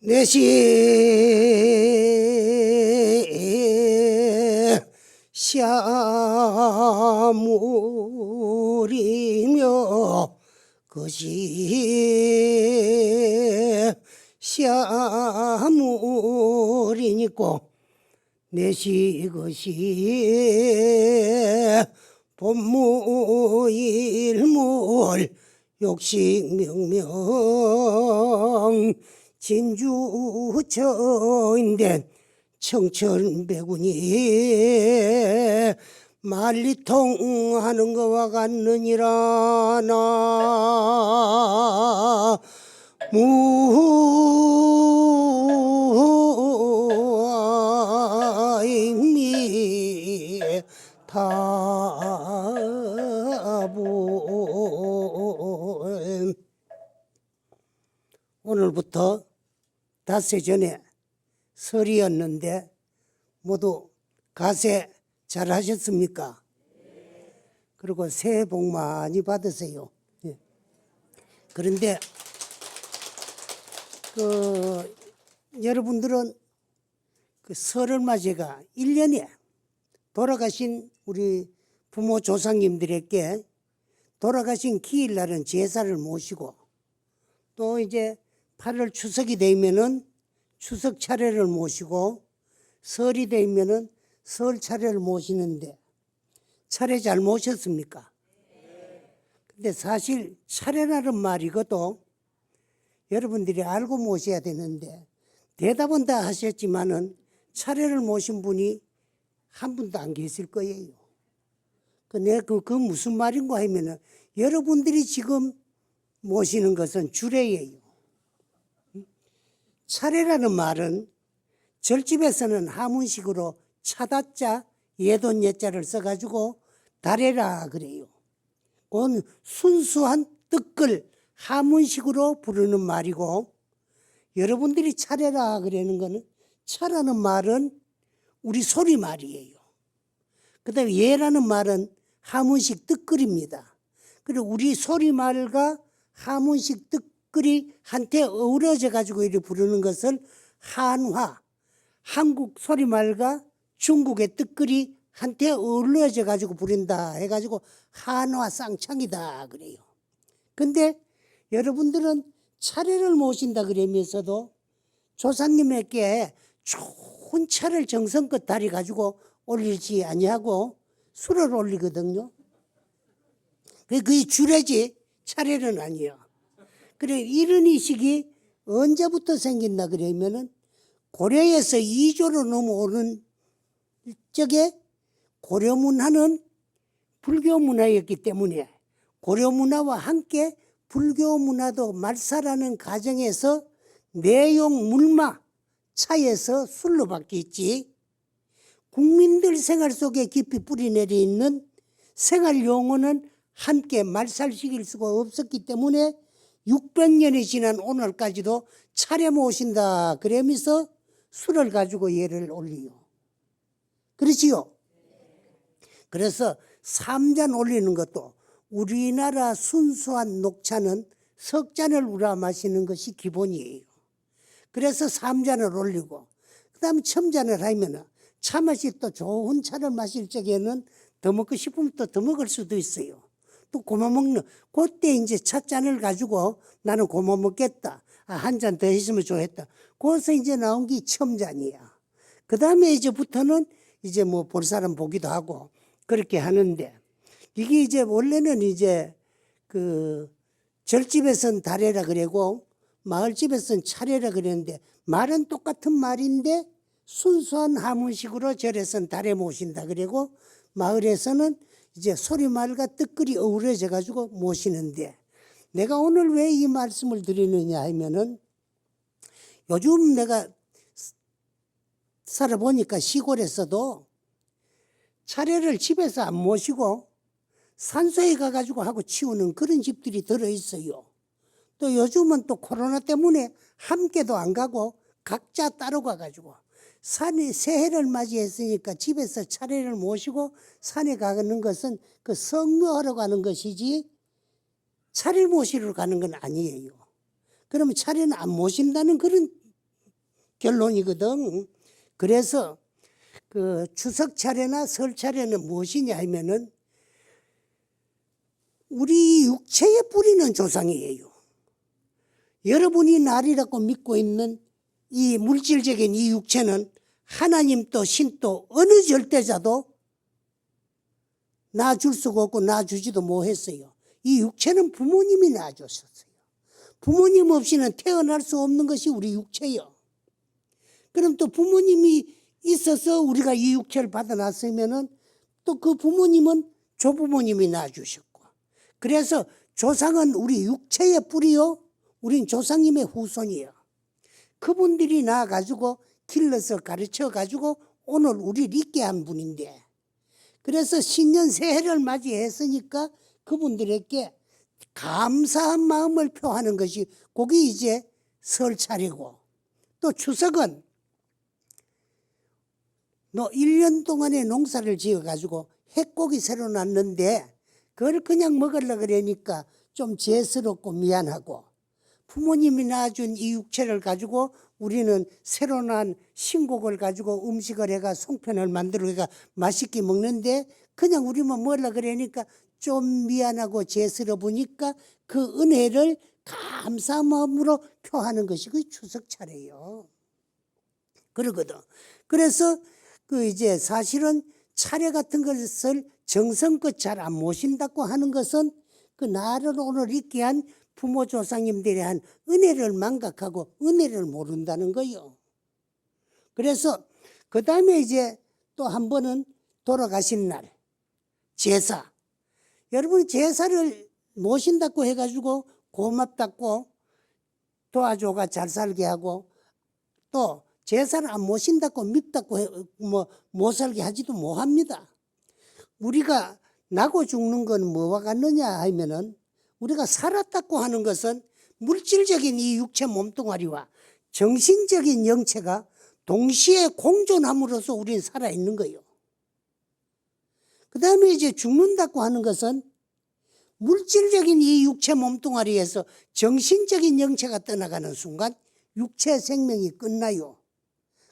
내시 샤물이며 그시 샤물이니고 내시 그시 본무일물 욕식명명 진주처인된 청천백운이 만리통하는 것과 같느니라. 나 무아익미 타보. 오늘부터 닷새 전에 설이었는데 모두 가세 잘 하셨습니까? 그리고 새해 복 많이 받으세요. 그런데 여러분들은 그 설을 맞이가 1년에 돌아가신 우리 부모 조상님들에게 돌아가신 기일날은 제사를 모시고 또 이제 8월 추석이 되면은 추석 차례를 모시고 설이 되면은 설 차례를 모시는데 차례 잘 모셨습니까? 근데 사실 차례라는 말이것도 여러분들이 알고 모셔야 되는데 대답은 다 하셨지만은 차례를 모신 분이 한 분도 안 계실 거예요. 그 무슨 말인가 하면은 여러분들이 지금 모시는 것은 주례예요. 차례라는 말은 절집에서는 하문식으로 차다자 예돈 예자를 써가지고 다래라 그래요. 그건 순수한 뜻글 하문식으로 부르는 말이고 여러분들이 차례라 그러는 거는 차라는 말은 우리 소리 말이에요. 그 다음에 예라는 말은 하문식 뜻글입니다. 그리고 우리 소리 말과 하문식 뜻글이 한테 어우러져 가지고 이렇게 부르는 것을 한화, 한국 소리말과 중국의 뜻글이 한테 어우러져 가지고 부른다 해가지고 한화 쌍창이다 그래요. 근데 여러분들은 차례를 모신다 그러면서도 조상님에게 좋은 차를 정성껏 다리 가지고 올리지 아니하고 술을 올리거든요. 그게 주례지 차례는 아니야. 그래 이런 의식이 언제부터 생긴다 그러면은 고려에서 이조로 넘어오는 적에 고려 문화는 불교 문화였기 때문에 고려 문화와 함께 불교 문화도 말살하는 과정에서 내용 물마 차에서 술로 바뀌었지. 국민들 생활 속에 깊이 뿌리내려 있는 생활 용어는 함께 말살시킬 수가 없었기 때문에 600년이 지난 오늘까지도 차례 모신다 그러면서 술을 가지고 예를 올리요. 그렇지요? 그래서 삼잔 올리는 것도 우리나라 순수한 녹차는 석 잔을 우려 마시는 것이 기본이에요. 그래서 삼잔을 올리고 그 다음에 첨잔을 하면 차 맛이 또 좋은 차를 마실 적에는 더 먹고 싶으면 또 더 먹을 수도 있어요. 또 고마 먹는 그때 이제 찻잔을 가지고 나는 고마 먹겠다. 한 잔 더 있으면 좋겠다. 거기서 이제 나온 게 첨잔이야. 그 다음에 이제부터는 이제 뭐 볼 사람 보기도 하고 그렇게 하는데 이게 이제 원래는 이제 그 절집에선 다래라 그러고 마을집에선 차례라 그랬는데 말은 똑같은 말인데 순수한 하문식으로 절에선 다래 모신다 그러고 마을에서는 이제 소리말과 뜻글이 어우러져 가지고 모시는데 내가 오늘 왜 이 말씀을 드리느냐 하면은 요즘 내가 살아보니까 시골에서도 차례를 집에서 안 모시고 산소에 가가지고 하고 치우는 그런 집들이 들어있어요. 또 요즘은 또 코로나 때문에 함께도 안 가고 각자 따로 가가지고 산에 새해를 맞이했으니까 집에서 차례를 모시고 산에 가는 것은 그 성묘하러 가는 것이지 차례 모시러 가는 건 아니에요. 그러면 차례는 안 모신다는 그런 결론이거든. 그래서 그 추석 차례나 설 차례는 무엇이냐 하면은 우리 육체의 뿌리는 조상이에요. 여러분이 날이라고 믿고 있는 이 물질적인 이 육체는 하나님도 신도 어느 절대자도 낳아줄 수가 없고 낳아주지도 못했어요. 이 육체는 부모님이 낳아주셨어요. 부모님 없이는 태어날 수 없는 것이 우리 육체요. 그럼 또 부모님이 있어서 우리가 이 육체를 받아놨으면은 또 그 부모님은 조부모님이 낳아주셨고, 그래서 조상은 우리 육체의 뿌리요, 우린 조상님의 후손이에요. 그분들이 나와가지고 길러서 가르쳐가지고 오늘 우리를 있게 한 분인데, 그래서 신년 새해를 맞이했으니까 그분들에게 감사한 마음을 표하는 것이 그게 이제 설 차례고, 또 추석은 너 1년 동안에 농사를 지어가지고 해곡이 새로 났는데 그걸 그냥 먹으려고 그러니까 좀 죄스럽고 미안하고, 부모님이 낳아준 이 육체를 가지고 우리는 새로 난 신곡을 가지고 음식을 해가 송편을 만들어 가 맛있게 먹는데 그냥 우리만 먹으려고 그러니까 좀 미안하고 죄스러우니까 그 은혜를 감사한 마음으로 표하는 것이 그 추석 차례예요. 그러거든. 그래서 그 이제 사실은 차례 같은 것을 정성껏 잘 안 모신다고 하는 것은 그 나를 오늘 있게 한 부모 조상님들이 한 은혜를 망각하고 은혜를 모른다는 거요. 그래서 그 다음에 이제 또 한 번은 돌아가신 날 제사. 여러분 제사를 모신다고 해가지고 고맙다고 도와줘가 잘 살게 하고, 또 제사를 안 모신다고 밉다고 못 살게 하지도 못합니다. 우리가 나고 죽는 건 뭐와 같느냐 하면은, 우리가 살았다고 하는 것은 물질적인 이 육체 몸뚱아리와 정신적인 영체가 동시에 공존함으로써 우리는 살아있는 거예요. 그 다음에 이제 죽는다고 하는 것은 물질적인 이 육체 몸뚱아리에서 정신적인 영체가 떠나가는 순간 육체 생명이 끝나요.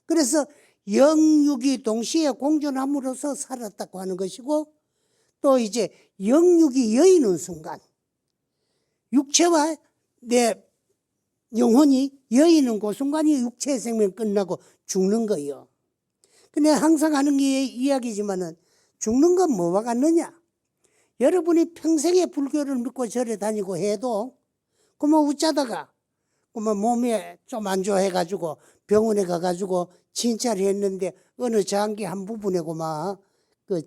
그래서 영육이 동시에 공존함으로써 살았다고 하는 것이고, 또 이제 영육이 여이는 순간 육체와 내 영혼이 여이는 그 순간이 육체의 생명이 끝나고 죽는 거예요. 근데 항상 하는 게 이야기지만은 죽는 건 뭐와 같느냐? 여러분이 평생에 불교를 믿고 절에 다니고 해도 그만 웃자다가 그만 몸이 좀 안 좋아해가지고 병원에 가가지고 진찰을 했는데 어느 장기 한 부분에 그만 그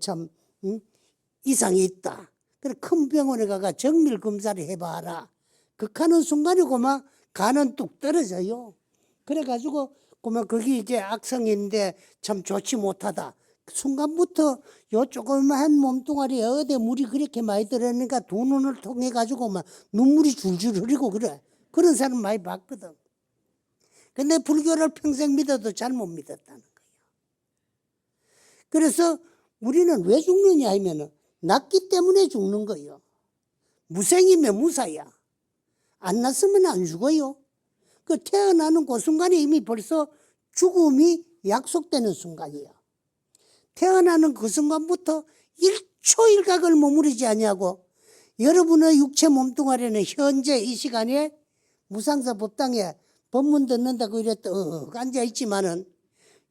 이상이 있다. 그래 큰 병원에 가가 정밀 검사를 해봐라. 극하는 순간에 그만 간은 뚝 떨어져요. 그래가지고 그만 거기 이제 악성인데 참 좋지 못하다. 순간부터 요 조그마한 몸뚱아리에 어디 물이 그렇게 많이 들어있는가 두 눈을 통해 가지고 막 눈물이 줄줄 흐르고 그래. 그런 사람 많이 봤거든. 근데 불교를 평생 믿어도 잘못 믿었다는 거예요. 그래서 우리는 왜 죽느냐 하면은 낳기 때문에 죽는 거예요. 무생이면 무사야. 안 낳았으면 안 죽어요. 그 태어나는 그 순간에 이미 벌써 죽음이 약속되는 순간이에요. 태어나는 그 순간부터 1초 1각을 머무르지 아니하고 여러분의 육체 몸뚱아리는 현재 이 시간에 무상사 법당에 법문 듣는다고 이랬다 앉아있지만은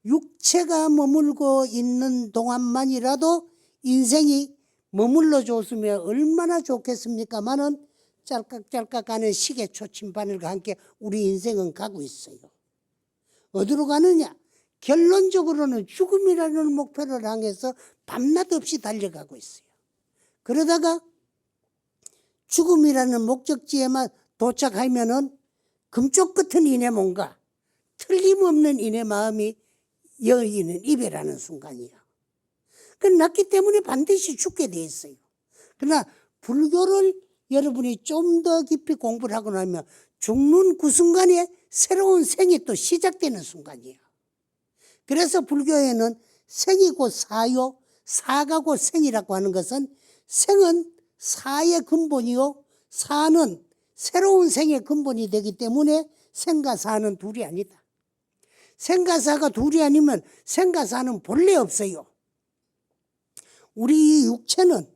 육체가 머물고 있는 동안만이라도 인생이 머물러 줬으면 얼마나 좋겠습니까마는 짤깍짤깍 하는 시계 초침바늘과 함께 우리 인생은 가고 있어요. 어디로 가느냐? 결론적으로는 죽음이라는 목표를 향해서 밤낮 없이 달려가고 있어요. 그러다가 죽음이라는 목적지에만 도착하면은 금쪽 같은 이내 몸과 틀림없는 이내 마음이 여인은 이별하는 순간이에요. 그 낳기 때문에 반드시 죽게 돼 있어요. 그러나 불교를 여러분이 좀 더 깊이 공부를 하고 나면 죽는 그 순간에 새로운 생이 또 시작되는 순간이에요. 그래서 불교에는 생이 곧 사요, 사가 곧 생이라고 하는 것은 생은 사의 근본이요, 사는 새로운 생의 근본이 되기 때문에 생과 사는 둘이 아니다. 생가사가 둘이 아니면 생가사는 본래 없어요. 우리 육체는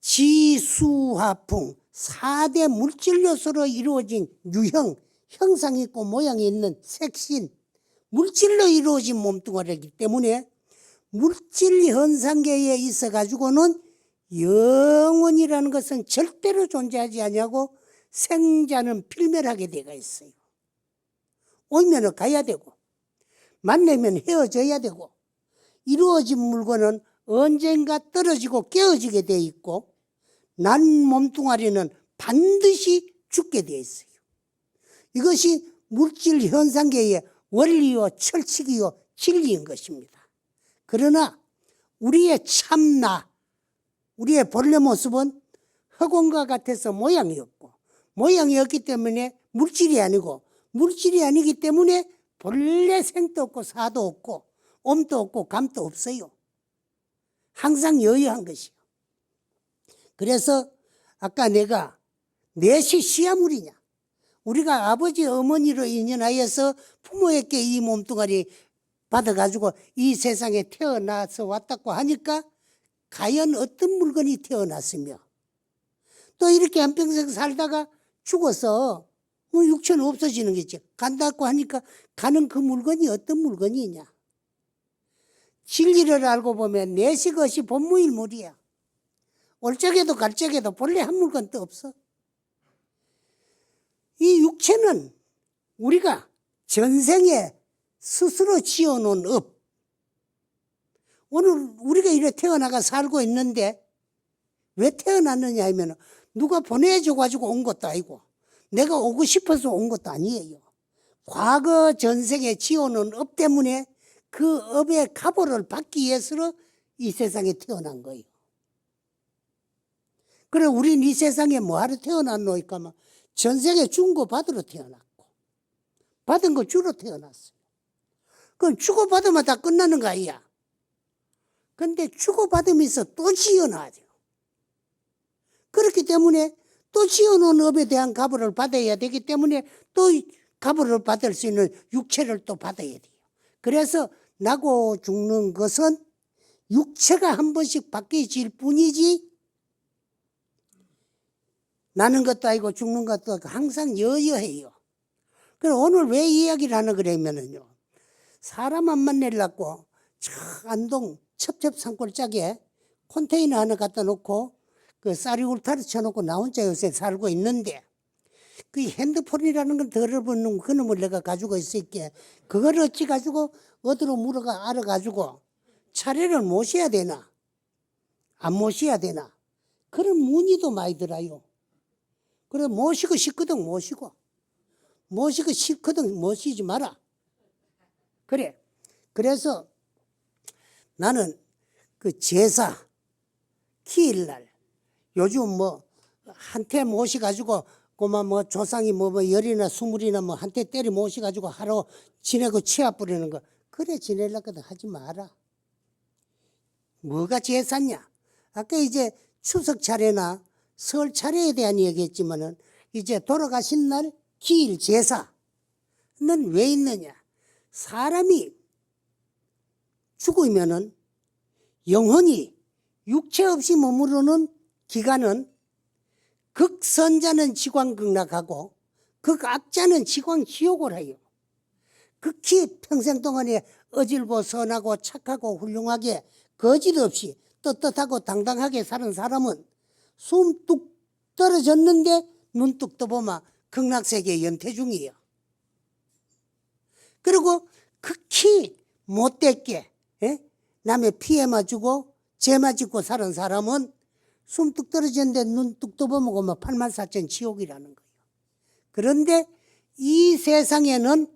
지수화풍 4대 물질 요소로 이루어진 유형, 형상이 있고 모양이 있는 색신, 물질로 이루어진 몸뚱아리이기 때문에 물질 현상계에 있어 가지고는 영혼이라는 것은 절대로 존재하지 아니하고 생자는 필멸하게 되어 있어요. 오면 가야 되고 만나면 헤어져야 되고 이루어진 물건은 언젠가 떨어지고 깨어지게 되어 있고 난 몸뚱아리는 반드시 죽게 되어 있어요. 이것이 물질 현상계의 원리요 철칙이요 진리인 것입니다. 그러나 우리의 참나, 우리의 본래 모습은 흑원과 같아서 모양이 없고 모양이 없기 때문에 물질이 아니고 물질이 아니기 때문에 본래 생도 없고 사도 없고 옴도 없고 감도 없어요. 항상 여유한 것이요. 그래서 아까 내가 넷이 시아물이냐, 우리가 아버지 어머니로 인연하여서 부모에게 이 몸뚱아리 받아가지고 이 세상에 태어나서 왔다고 하니까 과연 어떤 물건이 태어났으며 또 이렇게 한평생 살다가 죽어서 육체는 없어지는 거지. 간다고 하니까 가는 그 물건이 어떤 물건이냐. 진리를 알고 보면 내시 것이 본무일물이야. 올 적에도 갈 적에도 본래 한 물건도 없어. 이 육체는 우리가 전생에 스스로 지어놓은 업. 오늘 우리가 이래 태어나가 살고 있는데 왜 태어났느냐 하면 누가 보내줘가지고 온 것도 아니고 내가 오고 싶어서 온 것도 아니에요. 과거 전생에 지어놓은 업 때문에 그 업의 가보를 받기 위해서 이 세상에 태어난 거예요. 그래 우린 이 세상에 뭐하러 태어났노니까 막 전생에 준 거 받으러 태어났고 받은 거 주러 태어났어요. 그럼 주고받으면 다 끝나는 거 아니야. 근데 주고받으면서 또 지어놔야 돼요. 그렇기 때문에 또 지어놓은 업에 대한 가보를 받아야 되기 때문에 또 가보를 받을 수 있는 육체를 또 받아야 돼요. 그래서 나고 죽는 것은 육체가 한 번씩 바뀌어질 뿐이지 나는 것도 아니고 죽는 것도 아니고 항상 여여해요. 그럼 오늘 왜 이야기를 하나 그러면은요. 사람 안 만나려고 저 안동 첩첩산골짜기에 컨테이너 하나 갖다 놓고 그 쌀이 울타리 쳐놓고 나 혼자 요새 살고 있는데 그 핸드폰이라는 걸 들어보는 그놈을 내가 가지고 있을게. 그걸 어찌 가지고 어디로 물어가 알아가지고 차례를 모셔야 되나 안 모셔야 되나 그런 문의도 많이 들어요. 그래 모시고 싶거든 모시고 싶거든 모시지 마라. 그래. 그래서 나는 그 제사 기일날 요즘 뭐 한테 모셔가지고 그만 뭐 조상이 뭐 열이나 스물이나 뭐 한테 때려 모셔가지고 하루 지내고 치아 뿌리는 거 그래 지내려거든 하지 마라. 뭐가 제사냐? 아까 이제 추석 차례나 설 차례에 대한 얘기했지만은 이제 돌아가신 날 기일 제사는 왜 있느냐? 사람이 죽으면은 영혼이 육체 없이 머무르는 기간은 극선자는 지광극락하고 극악자는 지광지옥을 해요. 극히 평생 동안에 어질고 선하고 착하고 훌륭하게 거짓 없이 떳떳하고 당당하게 사는 사람은 숨 뚝 떨어졌는데 눈 뚝 떠보면 극락세계 연퇴 중이에요. 그리고 극히 못됐게 남의 피해 맞고 죄 맞고 사는 사람은 숨 뚝 떨어졌는데 눈 뚝 떠보면 84,000 지옥이라는 거예요. 그런데 이 세상에는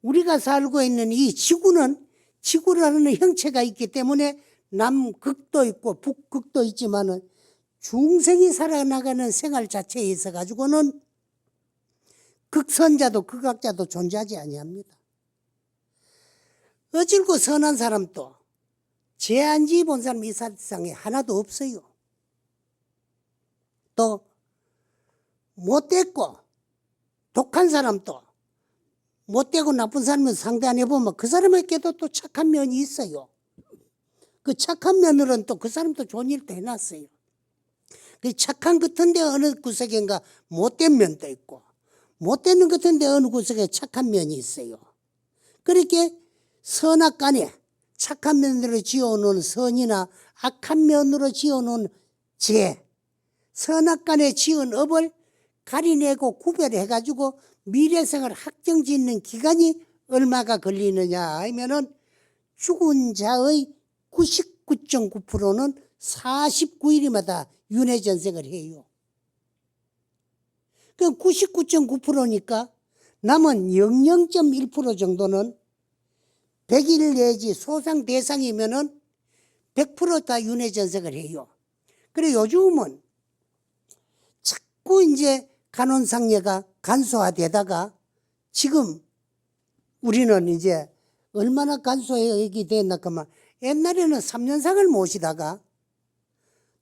우리가 살고 있는 이 지구는 지구라는 형체가 있기 때문에 남극도 있고 북극도 있지만은 중생이 살아나가는 생활 자체에 있어 가지고는 극선자도 극악자도 존재하지 아니합니다. 어질고 선한 사람도 죄 안 지은 사람 이 세상에 하나도 없어요. 또 못됐고 독한 사람도 못되고 나쁜 사람을 상대 안 해보면 그 사람에게도 또 착한 면이 있어요. 그 착한 면으로는 또 그 사람도 좋은 일도 해놨어요. 그 착한 같은데 어느 구석인가 못된 면도 있고, 못된 것 같은데 어느 구석에 착한 면이 있어요. 그렇게 선악간에 착한 면으로 지어놓은 선이나 악한 면으로 지어놓은 죄, 선악간에 지은 업을 가리내고 구별해가지고 미래생을 확정짓는 기간이 얼마가 걸리느냐 하면은 죽은 자의 99.9%는 49일마다 윤회전생을 해요. 그럼 99.9%니까 남은 00.1% 정도는 100일 내지 소상 대상이면은 100% 윤회전생을 해요. 그래 요즘은 자꾸 이제 간혼상례가 간소화되다가 지금 우리는 이제 얼마나 간소하게 됐나 그만 옛날에는 3년상을 모시다가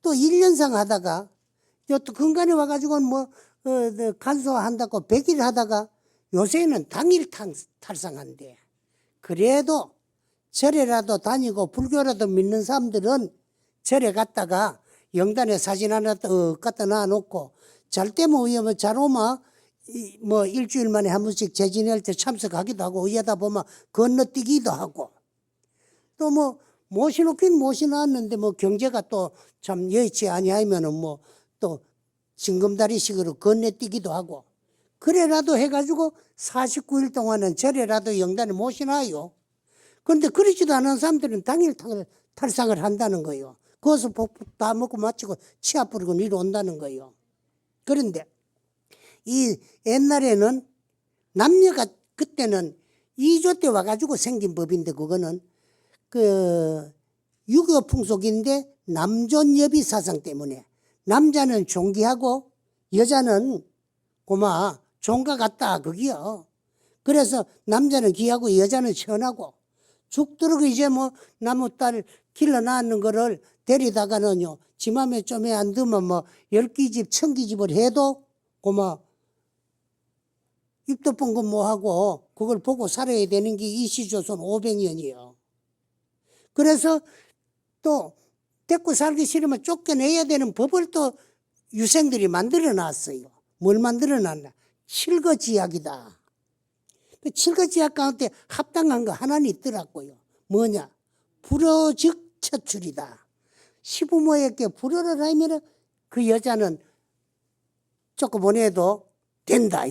또 1년상 하다가 또 근간에 와가지고 뭐 간소화한다고 100일 하다가 요새는 당일 탈상한대. 그래도 절에라도 다니고 불교라도 믿는 사람들은 절에 갔다가 영단에 사진 하나 딱 갖다 놔놓고 잘 때면 위험해 잘 오면 뭐 일주일 만에 한 번씩 재진할 때 참석하기도 하고 의하다 보면 건너뛰기도 하고 또 뭐 모시놓긴 모시놨는데 뭐 경제가 또 참 여의치 아니하면은 뭐 또 징검다리식으로 건너뛰기도 하고 그래라도 해가지고 49일 동안은 절에라도 영단에 모시놔요. 그런데 그러지도 않은 사람들은 당일 탈상을 한다는 거예요. 거기서 복 다 먹고 마치고 치아 부르고 이리 온다는 거예요. 그런데 이 옛날에는 남녀가 그때는 2조 때 와가지고 생긴 법인데 그거는 그 유교 풍속인데 남존여비 사상 때문에 남자는 존귀하고 여자는 고마 종가 같다 그기요. 그래서 남자는 귀하고 여자는 천하고 죽도록 이제 뭐 나무 딸 길러 낳는 거를 데리다가는요 지 맘에 좀에 안 들면 뭐 10기집 1000기집을 해도 고마 입도 뻥긋 뭐하고 그걸 보고 살아야 되는 게 이시조선 500년이요. 그래서 또 데리고 살기 싫으면 쫓겨내야 되는 법을 또 유생들이 만들어 놨어요. 뭘 만들어 놨나? 칠거지약이다. 그 칠거지약 가운데 합당한 거 하나는 있더라고요. 뭐냐? 불효즉 처출이다. 시부모에게 불효를 하면 그 여자는 쫓겨보내도 된다.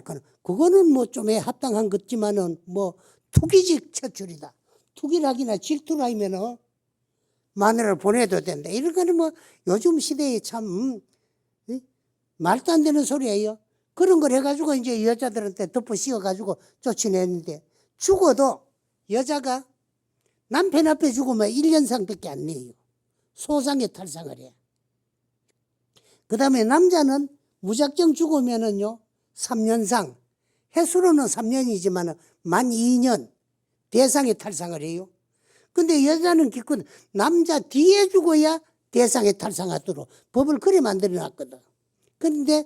그거는 뭐 좀 합당한 것지만은 뭐 투기직 처출이다. 투기락이나 질투를 하면은 마누라를 보내도 된다. 이런 거는 뭐 요즘 시대에 참 말도 안 되는 소리예요. 그런 걸 해가지고 이제 여자들한테 덮어 씌워가지고 쫓아내는데 죽어도 여자가 남편 앞에 죽으면 1년상밖에 안 내요. 소상에 탈상을 해. 그 다음에 남자는 무작정 죽으면은요 3년상 해수로는 3년이지만 만 2년 대상에 탈상을 해요. 근데 여자는 기껏 남자 뒤에 죽어야 대상에 탈상하도록 법을 그리 만들어 놨거든. 그런데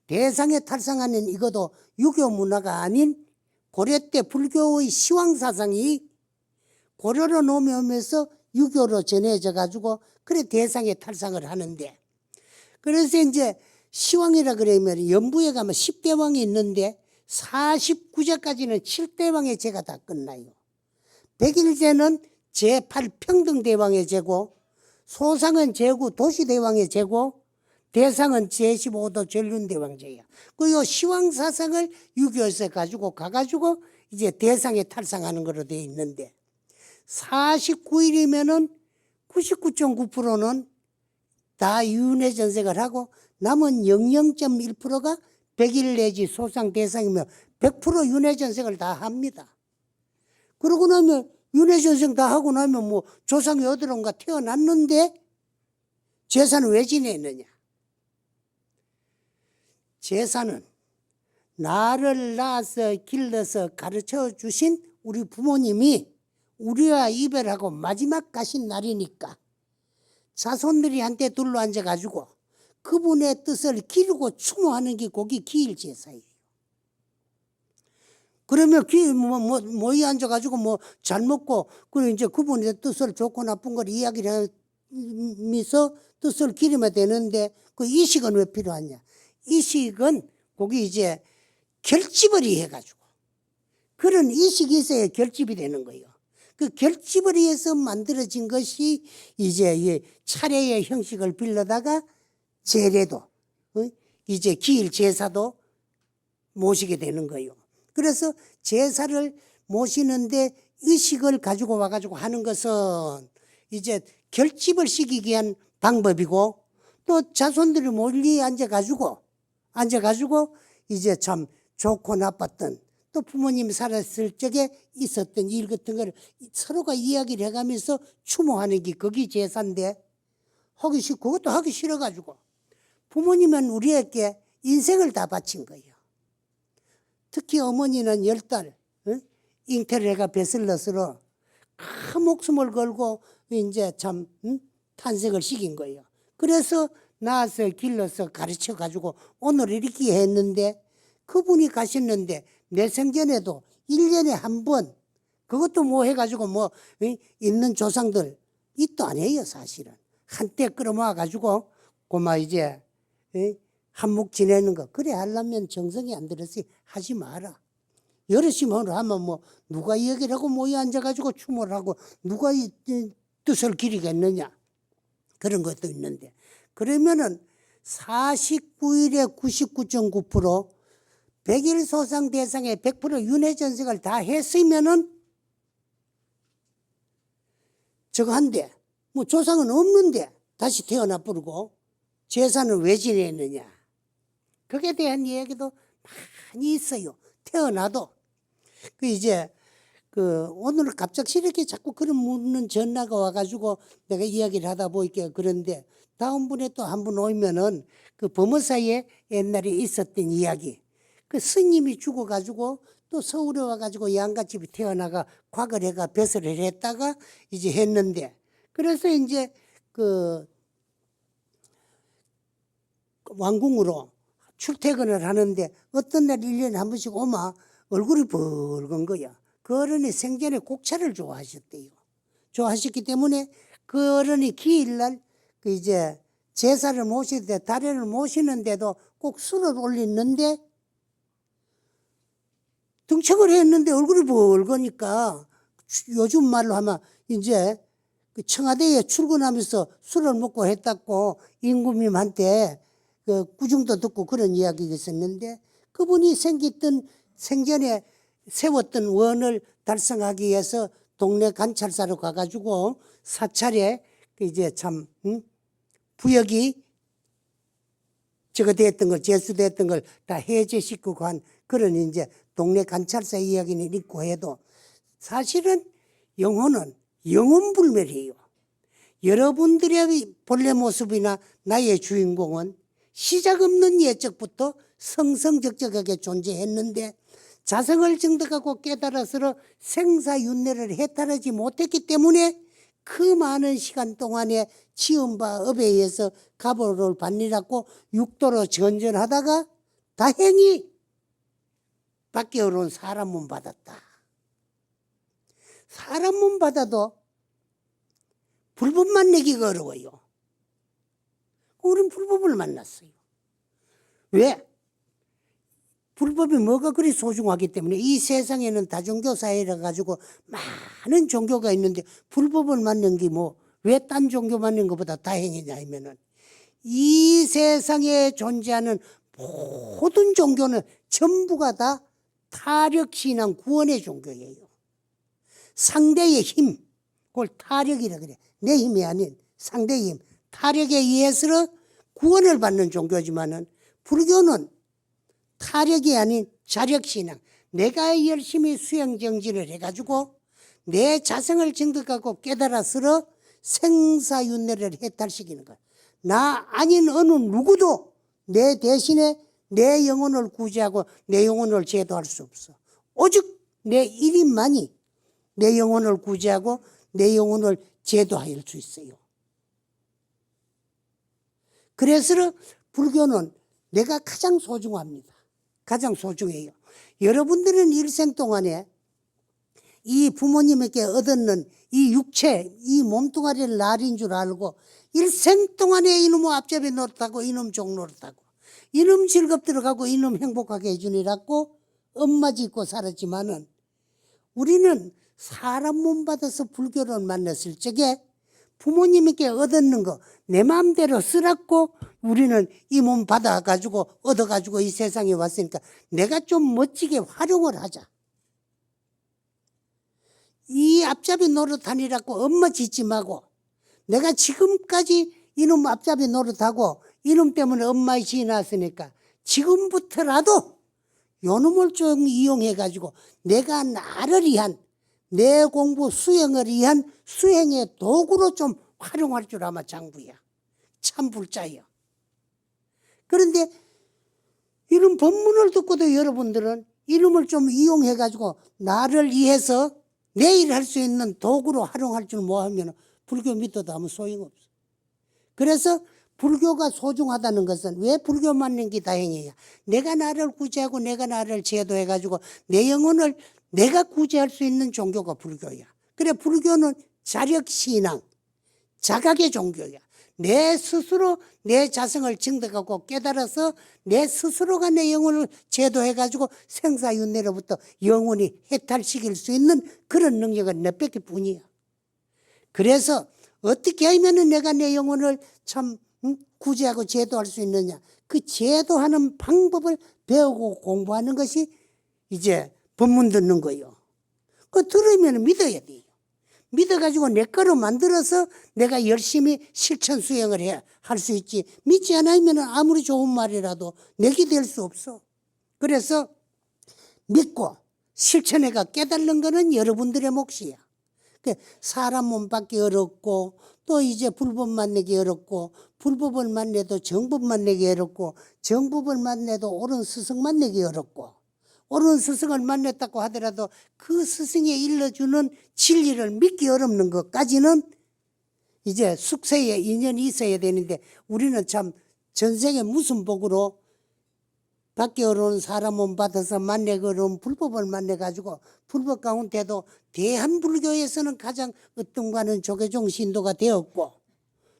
대상에 탈상하는 이것도 유교 문화가 아닌 고려 때 불교의 시황사상이 고려로 넘어오면서 유교로 전해져 가지고 그래 대상에 탈상을 하는데 그래서 이제 시황이라 그러면 연부에 가면 10대왕이 있는데 49제까지는 7대왕의 제가 다 끝나요. 100일제는 제8평등대왕의 제고 소상은 제9 도시대왕의 제고 대상은 제15도 전륜대왕제야. 그 시황사상을 유교에서 가지고 가가지고 이제 대상에 탈상하는 거로 되어 있는데 49일이면은 99.9%는 다 윤회전생을 하고 남은 00.1%가 100일 내지 소상 대상이면 100% 윤회전생을 다 합니다. 그러고 나면 윤회전생 다 하고 나면 뭐 조상이 어디론가 태어났는데 제사는 왜 지내느냐? 제사는 나를 낳아서 길러서 가르쳐 주신 우리 부모님이 우리와 이별하고 마지막 가신 날이니까 자손들이 한테 둘러앉아 가지고 그분의 뜻을 기르고 추모하는 게 거기 기일제사예요. 그러면 모이 앉아가지고 뭐 잘 먹고, 그리고 이제 그분의 뜻을 좋고 나쁜 걸 이야기를 하면서 뜻을 기리면 되는데, 그 이식은 왜 필요하냐? 이식은 거기 이제 결집을 해가지고, 그런 이식이 있어야 결집이 되는 거예요. 그 결집을 위해서 만들어진 것이 이제 이 차례의 형식을 빌려다가 제례도, 이제 기일 제사도 모시게 되는 거예요. 그래서 제사를 모시는데 의식을 가지고 와가지고 하는 것은 이제 결집을 시키기 위한 방법이고, 또 자손들이 몰리 앉아가지고 이제 참 좋고 나빴던, 또 부모님이 살았을 적에 있었던 일 같은 걸 서로가 이야기를 해가면서 추모하는 게 거기 제사인데, 그것도 하기 싫어가지고 부모님은 우리에게 인생을 다 바친 거예요. 특히 어머니는 10달 잉태를 해가 베슬러스로 큰 목숨을 걸고 이제 참 탄생을 시킨 거예요. 그래서 낳아서 길러서 가르쳐 가지고 오늘 이렇게 했는데, 그분이 가셨는데 내 생전에도 1년에 한 번, 그것도 뭐 해가지고 뭐 있는 조상들 이도 안 해요. 사실은 한때 끌어모아 가지고 고마 이제 한몫 지내는 거, 그래 하려면 정성이 안 들었으니 하지 마라. 여럿이 하면 뭐 누가 얘기를 하고 모여 앉아가지고 추모를 하고 누가 이 뜻을 기리겠느냐, 그런 것도 있는데, 그러면은 49일에 99.9%, 100일 소상 대상에 100% 윤회 전생을 다 했으면은 저거 한데, 뭐 조상은 없는데 다시 태어나 부르고 제사는 왜 지냈느냐, 그에 대한 얘기도 많이 있어요. 태어나도 오늘 갑자기 이렇게 자꾸 그런 묻는 전화가 와가지고 내가 이야기를 하다 보니까 그런데, 다음번에 또 한 번 오면은 그 범어사에 옛날에 있었던 이야기, 그 스님이 죽어가지고 또 서울에 와가지고 양갓집에 태어나가 과거를 해가 벼슬을 했다가 이제 했는데, 그래서 이제 그 왕궁으로 출퇴근을 하는데 어떤 날 1년에 한 번씩 오마 얼굴이 붉은 거야. 그 어른이 생전에 곡차를 좋아하셨대요. 좋아하셨기 때문에 그 어른이 기일날 그 이제 제사를 모실 때, 다래를 모시는데도 꼭 술을 올리는데 등청을 했는데 얼굴이 붉으니까, 요즘 말로 하면 이제 그 청와대에 출근하면서 술을 먹고 했다고 임금님한테 그 구중도 듣고 그런 이야기가 있었는데, 그분이 생전에 세웠던 원을 달성하기 위해서 동네 관찰사로 가가지고 사찰에 그 이제 참 부역이 저거 됐던 걸, 제수됐던 걸 다 해제시키고 한 그런 이제 동네 관찰사 이야기는 있고 해도, 사실은 영혼은 영혼불멸이에요. 여러분들의 본래 모습이나 나의 주인공은 시작 없는 예적부터 성성적적하게 존재했는데, 자성을 증득하고 깨달아서 생사윤회를 해탈하지 못했기 때문에 그 많은 시간 동안에 지은 바 업에 의해서 가보를 받느라고 육도로 전전하다가 다행히 밖에 어려운 사람 몸 받았다. 사람 몸 받아도 불법만 내기가 어려워요. 우린 불법을 만났어요. 왜? 불법이 뭐가 그리 소중하기 때문에. 이 세상에는 다종교 사회라 가지고 많은 종교가 있는데 불법을 만난 게 뭐 왜 딴 종교 만난 것보다 다행이냐 하면은, 이 세상에 존재하는 모든 종교는 전부가 다 타력신앙 구원의 종교예요. 상대의 힘, 그걸 타력이라 그래. 내 힘이 아닌 상대의 힘, 타력에 의해서 구원을 받는 종교지만은, 불교는 타력이 아닌 자력신앙, 내가 열심히 수행정진을 해가지고 내 자성을 증득하고 깨달아서 생사윤회를 해탈시키는 거야. 나 아닌 어느 누구도 내 대신에 내 영혼을 구제하고 내 영혼을 제도할 수 없어. 오직 내 일인만이 내 영혼을 구제하고 내 영혼을 제도할 수 있어요. 그래서 불교는 내가 가장 소중합니다. 가장 소중해요. 여러분들은 일생 동안에 이 부모님에게 얻었는 이 육체, 이 몸뚱아리를 날인 줄 알고 일생 동안에 이놈 앞잡이 노릇하고 이놈 종 노릇하고 이놈 즐겁 들어가고 이놈 행복하게 해주니라고 엄마 짓고 살았지만은 우리는 사람 몸 받아서 불교를 만났을 적에 부모님에게 얻었는 거 내 마음대로 쓰라고 우리는 이 몸 받아가지고 얻어가지고 이 세상에 왔으니까 내가 좀 멋지게 활용을 하자. 이 앞잡이 노릇하니라고 엄마 짓지 말고 내가 지금까지 이놈 앞잡이 노릇하고 이놈 때문에 엄마의 지 났으니까 지금부터라도 요놈을 좀 이용해가지고 내가 나를 위한 내 공부 수행을 위한 수행의 도구로 좀 활용할 줄 아마 장부야. 참 불자야. 그런데 이런 법문을 듣고도 여러분들은 이름을 좀 이용해가지고 나를 위해서 내일 할 수 있는 도구로 활용할 줄 모르면 불교 믿어도 아무 소용없어. 그래서 불교가 소중하다는 것은 왜 불교 만난 게 다행이야. 내가 나를 구제하고 내가 나를 제도해가지고 내 영혼을 내가 구제할 수 있는 종교가 불교야. 그래 불교는 자력신앙, 자각의 종교야. 내 스스로 내 자성을 증득하고 깨달아서 내 스스로가 내 영혼을 제도해가지고 생사윤회로부터 영혼이 해탈시킬 수 있는 그런 능력은 내 뺏기 뿐이야. 그래서 어떻게 하면 내가 내 영혼을 참 구제하고 제도할 수 있느냐. 그 제도하는 방법을 배우고 공부하는 것이 이제 법문 듣는 거예요. 그거 들으면 믿어야 돼요. 믿어가지고 내 거로 만들어서 내가 열심히 실천 수행을 해야 할 수 있지. 믿지 않으면 아무리 좋은 말이라도 내게 될 수 없어. 그래서 믿고 실천해가 깨달는 거는 여러분들의 몫이야. 사람 몸 받기 어렵고 또 이제 불법 만나기 어렵고 불법을 만나도 정법 만나기 어렵고 정법을 만나도 옳은 스승 만나기 어렵고 옳은 스승을 만났다고 하더라도 그 스승이 일러주는 진리를 믿기 어렵는 것까지는 이제 숙세에 인연이 있어야 되는데 우리는 참 전생에 무슨 복으로 받기 어려운 사람 몸 받아서 만나기 어려운 불법을 만나가지고 불법 가운데도 대한불교에서는 가장 으뜸가는 조계종 신도가 되었고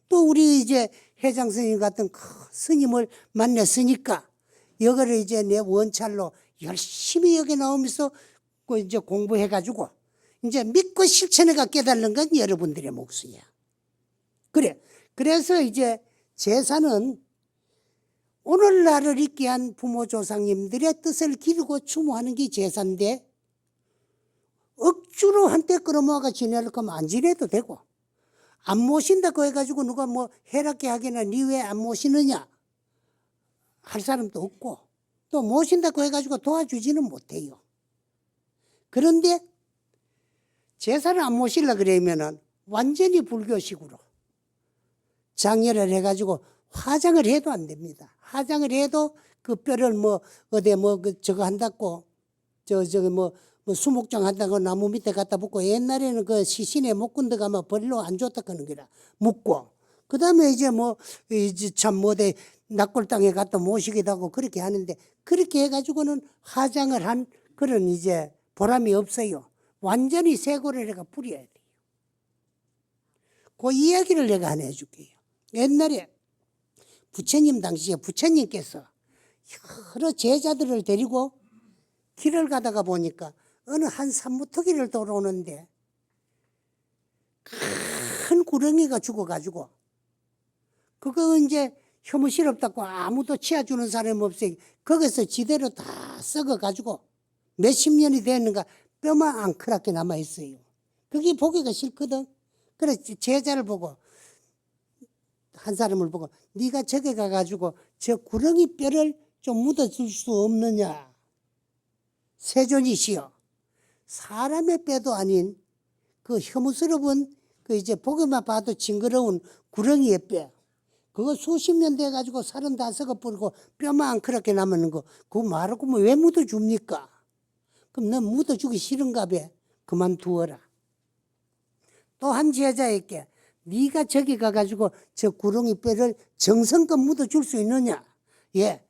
또 우리 이제 회장 스님 같은 큰 스님을 만났으니까 이거를 이제 내 원찰로 열심히 여기 나오면서 이제 공부해가지고 이제 믿고 실천해가 깨달는 건 여러분들의 몫이야. 그래. 그래서 이제 제사는 오늘날을 있게 한 부모 조상님들의 뜻을 기르고 추모하는 게 제사인데 억지로 한때 끌어모아가 지내려고 하면 안 지내도 되고 안 모신다고 해가지고 누가 뭐 해롭게 하기나 니 왜 안 모시느냐 할 사람도 없고 또 모신다고 해가지고 도와주지는 못해요. 그런데 제사를 안 모시려 그러면은 완전히 불교식으로 장례를 해가지고 화장을 해도 안 됩니다. 화장을 해도 그 뼈를 뭐 어디 뭐 저거 한다고 저기 뭐 수목장 한다고 나무 밑에 갖다 붓고 옛날에는 그 시신에 못 군데 가면 별로 안 좋다 그런 거라 묻고 그 다음에 이제 뭐 이제 참 뭐대 낙골 땅에 갖다 모시기도 하고 그렇게 하는데 그렇게 해가지고는 화장을 한 그런 이제 보람이 없어요. 완전히 쇄골을 내가 뿌려야 돼요. 그 이야기를 내가 하나 해줄게요. 옛날에 부처님 당시에 부처님께서 여러 제자들을 데리고 길을 가다가 보니까 어느 한 산무터기를 돌아오는데 큰 구렁이가 죽어가지고 그거 이제 혐오스럽다고 아무도 치워주는 사람이 없어요. 거기서 지대로 다 썩어가지고 몇십 년이 됐는가 뼈만 앙크랗게 남아있어요. 그게 보기가 싫거든. 그래서 제자를 보고 한 사람을 보고 네가 저기 가가지고 저 구렁이 뼈를 좀 묻어줄 수 없느냐. 세존이시여. 사람의 뼈도 아닌 그 혐오스러운 그 이제 보기만 봐도 징그러운 구렁이의 뼈. 그거 수십 년 돼가지고 살은 다 썩어버리고 뼈만 앙크랗게 남는 거 그거 말하고 뭐 왜 묻어줍니까? 그럼 넌 묻어주기 싫은가 봐. 그만두어라. 또 한 제자에게 네가 저기 가가지고 저 구렁이 뼈를 정성껏 묻어줄 수 있느냐? 예,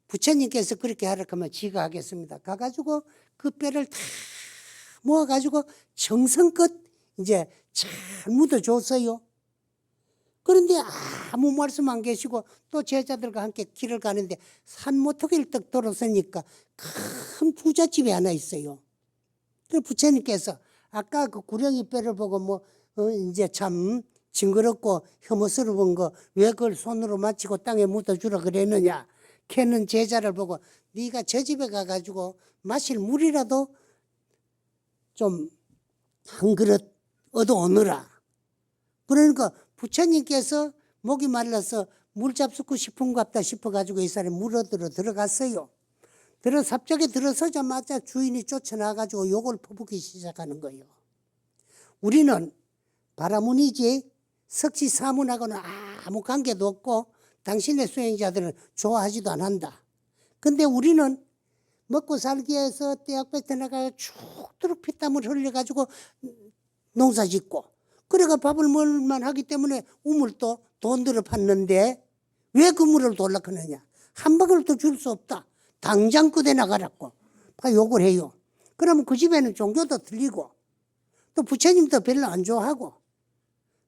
부처님께서 그렇게 하라 하면 지가 하겠습니다. 가가지고 그 뼈를 다 모아가지고 정성껏 이제 잘 묻어줬어요. 그런데 아무 말씀 안 계시고 또 제자들과 함께 길을 가는데 산모토기를 떡 돌아서니까 큰 부잣집이 하나 있어요. 그 부처님께서 아까 그 구렁이 뼈를 보고 이제 참 징그럽고 혐오스러운 거 왜 그걸 손으로 만지고 땅에 묻어주라 그랬느냐. 걔는 제자를 보고 네가 저 집에 가가지고 마실 물이라도 좀 한 그릇 얻어오느라. 그러니까 부처님께서 목이 말라서 물 잡수고 싶은갑다 싶어가지고 이 사람이 물 얻으러 들어갔어요. 삽자기 들어서자마자 주인이 쫓아나가지고 욕을 퍼붓기 시작하는 거예요. 우리는 바라문이지 석지사문하고는 아무 관계도 없고 당신의 수행자들은 좋아하지도 않는다. 근데 우리는 먹고 살기 위해서 떼약 뱉어나가 죽도록 피땀을 흘려가지고 농사 짓고 그래가 밥을 먹을만 하기 때문에 우물도 돈 들어 팠는데 왜 그 물을 돌락하느냐. 한 방울도 줄 수 없다. 당장 끄대 나가라고 욕을 해요. 그러면 그 집에는 종교도 틀리고 또 부처님도 별로 안 좋아하고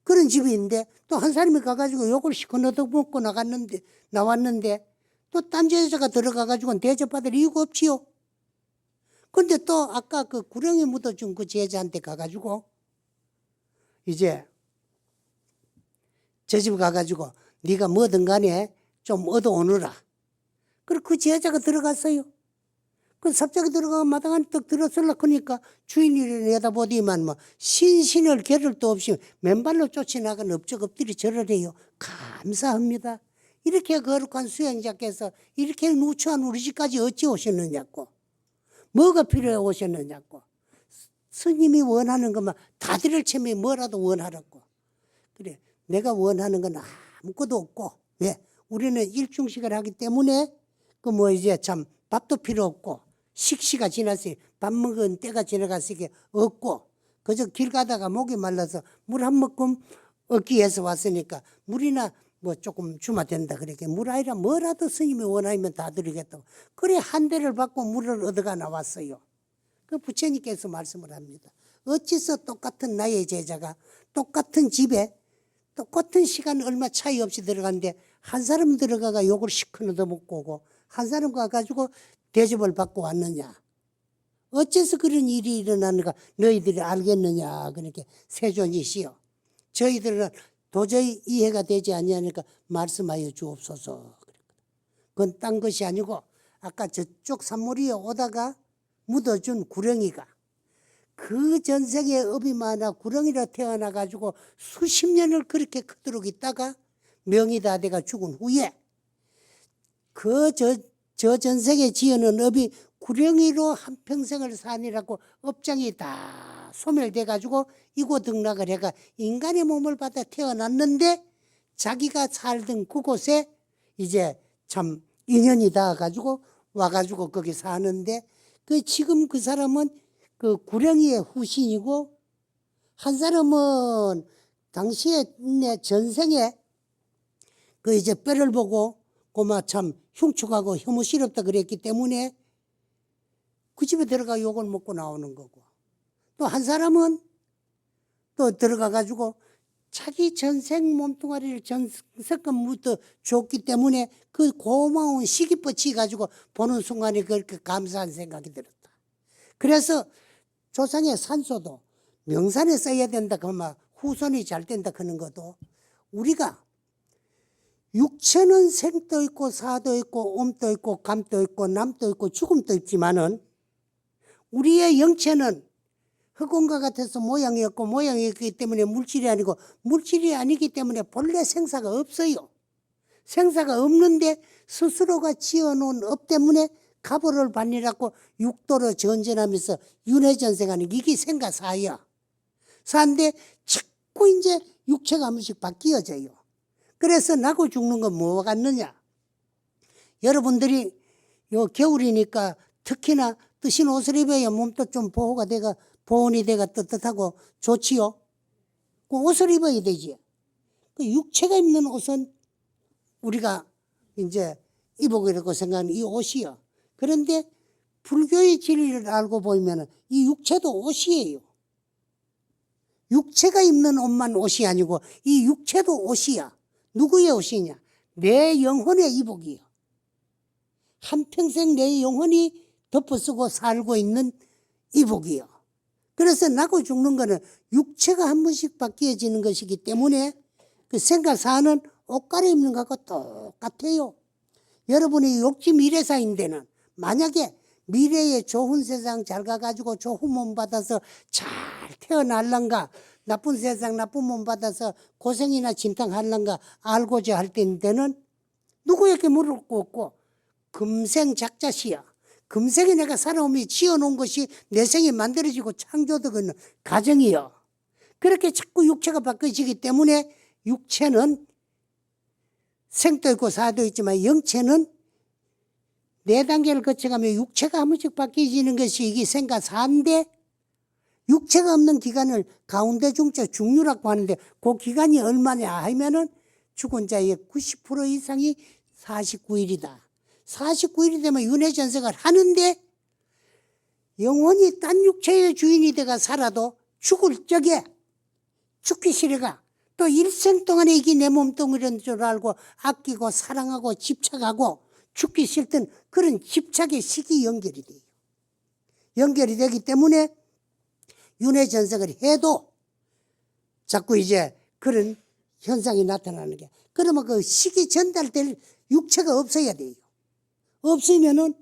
그런 집인데 또 한 사람이 가가지고 욕을 시커 얻어먹고 나왔는데 또 딴 제자가 들어가가지고 대접받을 이유가 없지요. 그런데 또 아까 그 구렁이 묻어준 그 제자한테 가가지고 이제 저 집 가가지고 네가 뭐든 간에 좀 얻어오느라. 그리고 그 제자가 들어갔어요. 그 삽자기 들어가면 마당안에 떡 들어설라 하니까 주인이 내다보더니만 신신을 겨를도 없이 맨발로 쫓아나간 업적 엎드리 절을 해요. 감사합니다. 이렇게 거룩한 수행자께서 이렇게 누추한 우리 집까지 어찌 오셨느냐고. 뭐가 필요해 오셨느냐고. 스님이 원하는 것만 다 드릴 참에 뭐라도 원하라고. 그래 내가 원하는 건 아무것도 없고 왜? 우리는 일중식을 하기 때문에 이제 참 밥도 필요 없고 식시가 지났으니 밥 먹은 때가 지나갔으니 없고 그저 길 가다가 목이 말라서 물 한 모금 얻기 위해서 왔으니까 물이나 조금 주면 된다. 그렇게 물 아니라 뭐라도 스님이 원하면 다 드리겠다고. 그래 한 대를 받고 물을 얻어가 나왔어요. 그 부처님께서 말씀을 합니다. 어찌서 똑같은 나의 제자가 똑같은 집에 똑같은 시간 얼마 차이 없이 들어갔는데 한 사람 들어가가 욕을 시커 얻어먹고 오고 한 사람 가가지고 대접을 받고 왔느냐. 어째서 그런 일이 일어나는가 너희들이 알겠느냐. 그렇게 세존이시여. 저희들은 도저히 이해가 되지 않으니까 말씀하여 주옵소서. 그건 딴 것이 아니고 아까 저쪽 산모리에 오다가 묻어준 구렁이가 그 전생에 업이 많아 구렁이로 태어나가지고 수십 년을 그렇게 크도록 있다가 명이 다 돼가 죽은 후에 저 전생에 지어놓은 업이 구렁이로 한평생을 사니라고 업장이 다 소멸돼가지고 이곳 등락을 해가 인간의 몸을 받아 태어났는데 자기가 살던 그곳에 이제 참 인연이 닿아가지고 와가지고 거기 사는데 지금 그 사람은 그 구렁이의 후신이고 한 사람은 당시에 전생에 이제 뼈를 보고 고마 참 흉측하고 혐오스럽다 그랬기 때문에 그 집에 들어가 욕을 먹고 나오는 거고 또 한 사람은 또 들어가가지고 자기 전생 몸뚱아리를 전세껏 묻어 줬기 때문에 그 고마운 시기뻗치 가지고 보는 순간에 그렇게 감사한 생각이 들었다. 그래서 조상의 산소도 명산에 써야 된다 그러면 후손이 잘 된다 그런 것도 우리가 육체는 생도 있고 사도 있고 옴도 있고 감도 있고 남도 있고 죽음도 있지만은 우리의 영체는 흙온과 같아서 모양이 없고 모양이 있기 때문에 물질이 아니고 물질이 아니기 때문에 본래 생사가 없어요. 생사가 없는데 스스로가 지어놓은 업 때문에 가보를 받으라고 육도로 전전하면서 윤회전생하는 이게 생가사야. 사인데 자꾸 이제 육체가 한 번씩 바뀌어져요. 그래서 나고 죽는 건 뭐가 같느냐. 여러분들이 겨울이니까 특히나 뜨신 옷을 입어야 몸도 좀 보온이 돼가 뜨뜻하고 좋지요. 그 옷을 입어야 되지. 그 육체가 입는 옷은 우리가 이제 이복이라고 생각하는 이 옷이요. 그런데 불교의 진리를 알고 보면 이 육체도 옷이에요. 육체가 입는 옷만 옷이 아니고 이 육체도 옷이야. 누구의 옷이냐? 내 영혼의 이복이요. 한평생 내 영혼이 덮어쓰고 살고 있는 이복이요. 그래서 나고 죽는 거는 육체가 한 번씩 바뀌어지는 것이기 때문에 그 생각사는 옷 갈아입는 것하고 똑같아요. 여러분이 욕지 미래사인데는 만약에 미래에 좋은 세상 잘 가가지고 좋은 몸 받아서 잘 태어날란가, 나쁜 세상 나쁜 몸 받아서 고생이나 진탕할란가 알고자 할 때는 누구에게 물을 거 없고 금생 작자시야. 금생에 내가 살아오며 지어놓은 것이 내 생이 만들어지고 창조되는 가정이요. 그렇게 자꾸 육체가 바뀌어지기 때문에 육체는 생도 있고 사도 있지만 영체는 네 단계를 거쳐가며 육체가 한 번씩 바뀌어지는 것이 이게 생가사인데 육체가 없는 기간을 가운데 중자 중류라고 하는데 그 기간이 얼마냐 하면은 죽은 자의 90% 이상이 49일이다. 49일이 되면 윤회전생을 하는데 영혼이 딴 육체의 주인이 돼가 살아도 죽을 적에 죽기 싫어가 또 일생 동안에 이게 내 몸뚱이라는 줄 알고 아끼고 사랑하고 집착하고 죽기 싫던 그런 집착의 식이 연결이 돼요. 연결이 되기 때문에 윤회전생을 해도 자꾸 이제 그런 현상이 나타나는 게 그러면 그 식이 전달될 육체가 없어야 돼요. 없으면은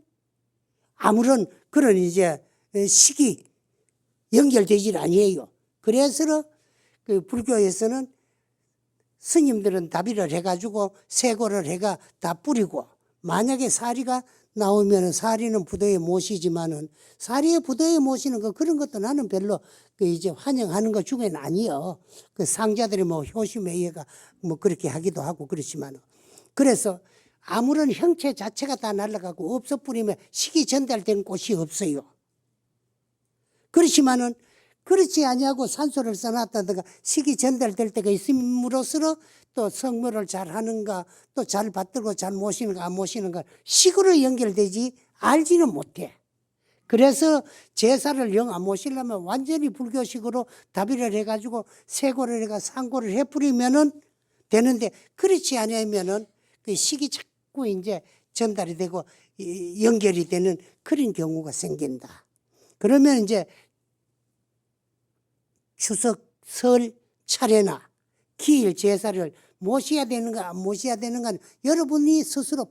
아무런 그런 이제 식이 연결되질 아니에요. 그래서 그 불교에서는 스님들은 다비를 해가지고 세고를 해가 다 뿌리고 만약에 사리가 나오면은 사리는 부도에 모시지만은 사리에 부도에 모시는 거 그런 것도 나는 별로 그 이제 환영하는 것 중에는 아니요. 그 상자들이 뭐 효심의예가 뭐 그렇게 하기도 하고 그렇지만은 그래서 아무런 형체 자체가 다 날아가고 없어 뿌리면 식이 전달되는 곳이 없어요. 그렇지만은 그렇지 아니하고 산소를 써놨다든가 식이 전달될 때가 있음으로써 또 성묘를 잘 하는가 또 잘 받들고 잘 모시는가 안 모시는가 식으로 연결되지 알지는 못해. 그래서 제사를 영 안 모시려면 완전히 불교식으로 다비를 해가지고 세고를 해가 상고를 해뿌리면은 되는데 그렇지 않으면은 그 식이 자꾸 이제 전달이 되고 연결이 되는 그런 경우가 생긴다. 그러면 이제 추석, 설, 차례나 기일, 제사를 모셔야 되는가 안 모셔야 되는가 여러분이 스스로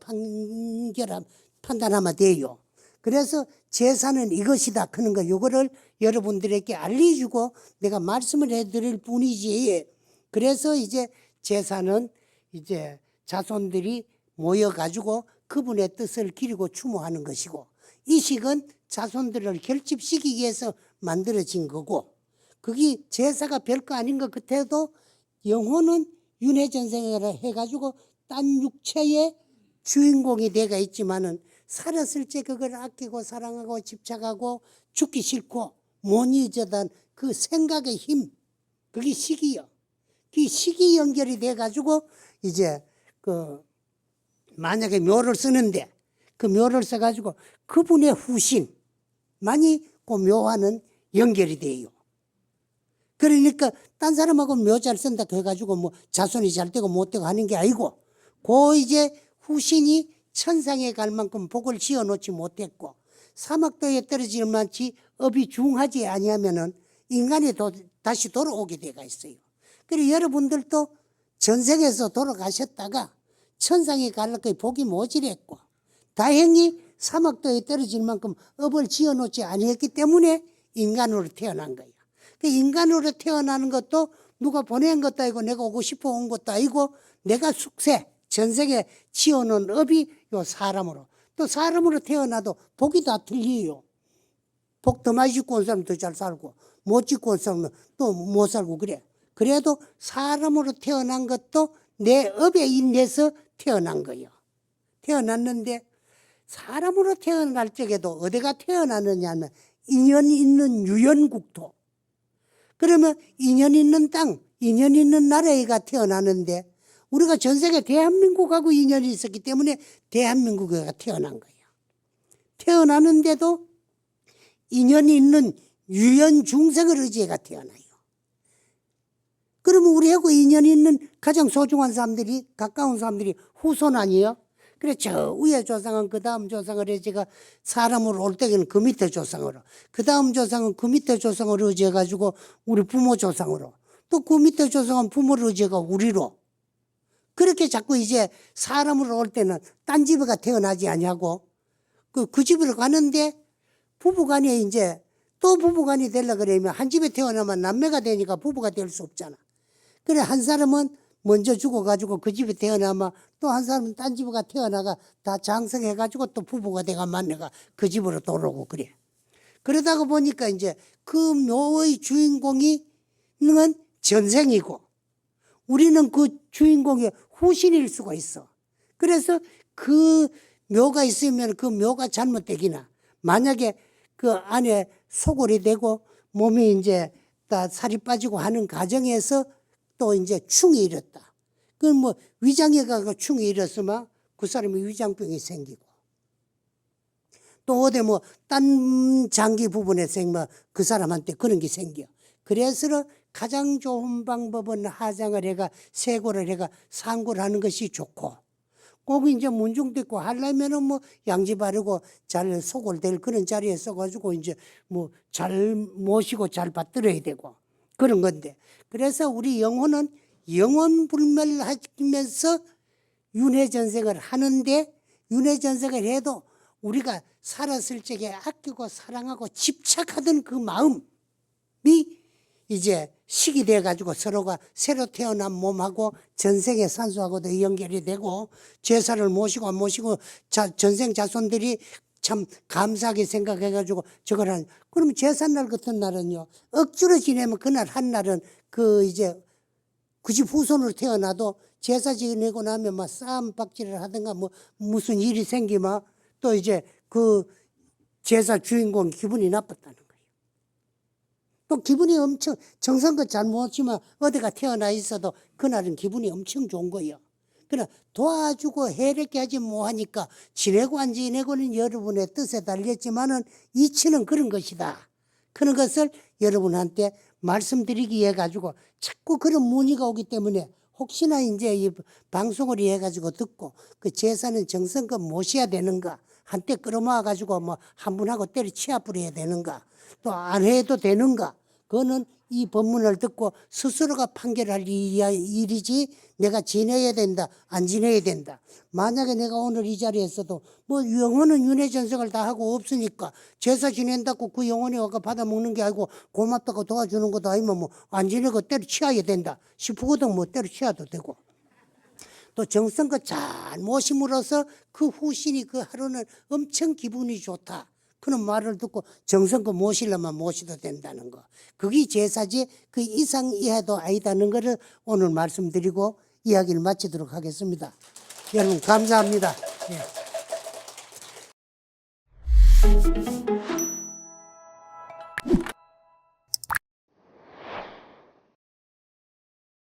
판단하면 돼요. 그래서 제사는 이것이다 그런 거 요거를 여러분들에게 알려주고 내가 말씀을 해드릴 뿐이지. 그래서 이제 제사는 이제 자손들이 모여가지고 그분의 뜻을 기리고 추모하는 것이고 이 식은 자손들을 결집시키기 위해서 만들어진 거고 그게 제사가 별거 아닌 것 같아도 영혼은 윤회전생이라 해가지고 딴 육체의 주인공이 돼가 있지만은 살았을 때 그걸 아끼고 사랑하고 집착하고 죽기 싫고 못 잊어던 그 생각의 힘 그게 식이요. 그 식이 연결이 돼가지고 이제 그 만약에 묘를 쓰는데 그 묘를 써가지고 그분의 후신만이 그 묘와는 연결이 돼요. 그러니까 딴 사람하고 묘 잘 쓴다 해가지고 뭐 자손이 잘 되고 못 되고 하는 게 아니고 그 이제 후신이 천상에 갈 만큼 복을 지어 놓지 못했고 사막도에 떨어질 만치 업이 중하지 아니하면은 인간이 다시 돌아오게 돼가 있어요. 그리고 여러분들도 전생에서 돌아가셨다가 천상에 갈라고 복이 모질했고 다행히 사막도에 떨어질 만큼 업을 지어 놓지 아니했기 때문에 인간으로 태어난 거예요. 그 인간으로 태어나는 것도 누가 보낸 것도 아니고 내가 오고 싶어 온 것도 아니고 내가 숙세 전생에 지어놓은 업이 요 사람으로 또 사람으로 태어나도 복이 다 틀려요. 복 더 많이 짓고 온 사람은 더 잘 살고 못 짓고 온 사람은 또 못 살고 그래. 그래도 사람으로 태어난 것도 내 업에 인해서 태어난 거예요. 태어났는데 사람으로 태어날 적에도 어디가 태어나느냐 하면 인연 있는 유연국토 그러면 인연 있는 땅, 인연 있는 나라에가 태어나는데 우리가 전 세계 대한민국하고 인연이 있었기 때문에 대한민국에 태어난 거예요. 태어나는데도 인연이 있는 유연중생을 의지해가 태어나요. 그러면 우리하고 인연이 있는 가장 소중한 사람들이, 가까운 사람들이 후손 아니에요? 그래, 저 위에 조상은 그 다음 조상을 해제가 사람으로 올 때에는 그 밑에 조상으로, 그 다음 조상은 그 밑에 조상으로 의지해가지고 우리 부모 조상으로, 또 그 밑에 조상은 부모를 의지해가 우리로. 그렇게 자꾸 이제 사람으로 올 때는 딴 집에가 태어나지 아니하고 그 집으로 가는데 부부간이 이제 또 부부간이 되려고 그러면 한 집에 태어나면 남매가 되니까 부부가 될 수 없잖아. 그래, 한 사람은 먼저 죽어가지고 그 집에 태어나면 또 한 사람은 딴 집에 태어나가 다 장성해가지고 또 부부가 돼가 만나가 그 집으로 돌아오고 그래. 그러다가 보니까 이제 그 묘의 주인공이 는 전생이고 우리는 그 주인공의 후신일 수가 있어. 그래서 그 묘가 있으면 그 묘가 잘못되기나 만약에 그 안에 소골이 되고 몸이 이제 다 살이 빠지고 하는 과정에서 또 이제 충이 일었다. 그 뭐 위장에 가서 충이 일었으면 그 사람이 위장병이 생기고 또 어디 뭐 딴 장기 부분에서 뭐 그 사람한테 그런 게 생겨. 그래서 가장 좋은 방법은 하장을 해가 세고를 해가 상고를 하는 것이 좋고 꼭 이제 문중도 있고 하려면은 뭐 양지 바르고 잘 소골될 그런 자리에 써가지고 이제 뭐 잘 모시고 잘 받들어야 되고 그런 건데 그래서 우리 영혼은 영혼불멸하면서 윤회전생을 하는데 윤회전생을 해도 우리가 살았을 적에 아끼고 사랑하고 집착하던 그 마음이 이제 식이 돼가지고 서로가 새로 태어난 몸하고 전생의 산소하고도 연결이 되고 제사를 모시고 안 모시고 전생 자손들이 참 감사하게 생각해가지고 저걸 하는. 그러면 제삿날 같은 날은요 억지로 지내면 그날 한 날은 그 이제 그 집 후손으로 태어나도 제사 지내고 나면 막 싸움 박질을 하든가 뭐 무슨 일이 생기면 또 이제 그 제사 주인공 기분이 나빴다는 거예요. 또 기분이 엄청 정성껏 잘 모시면 어디가 태어나 있어도 그날은 기분이 엄청 좋은 거예요. 그러나 도와주고 해롭게 하지 뭐하니까 지내고 안 지내고는 여러분의 뜻에 달렸지만은 이치는 그런 것이다. 그런 것을 여러분한테 말씀드리기 위해 가지고 자꾸 그런 문의가 오기 때문에 혹시나 이제 이 방송을 위해 가지고 듣고 그 제사는 정성껏 모셔야 되는가 한때 끌어모아 가지고 뭐 한 분하고 때려치아 부려야 되는가 또 안 해도 되는가 그거는 이 법문을 듣고 스스로가 판결할 일이지 내가 지내야 된다 안 지내야 된다. 만약에 내가 오늘 이 자리에 있어도 뭐 영혼은 윤회전생을 다 하고 없으니까 제사 지낸다고 그 영혼이 와서 받아먹는 게 아니고 고맙다고 도와주는 것도 아니면 뭐 안 지내고 때려치워야 된다 싶거든. 뭐 때려치워도 되고 또 정성껏 잘 모심으로써 그 후신이 그 하루는 엄청 기분이 좋다. 그런 말을 듣고 정성껏 모시려면 모셔도 된다는 거. 그게 제사지 그 이상 이하도 아니다는 것을 오늘 말씀드리고 이야기를 마치도록 하겠습니다. 여러분 감사합니다. 예.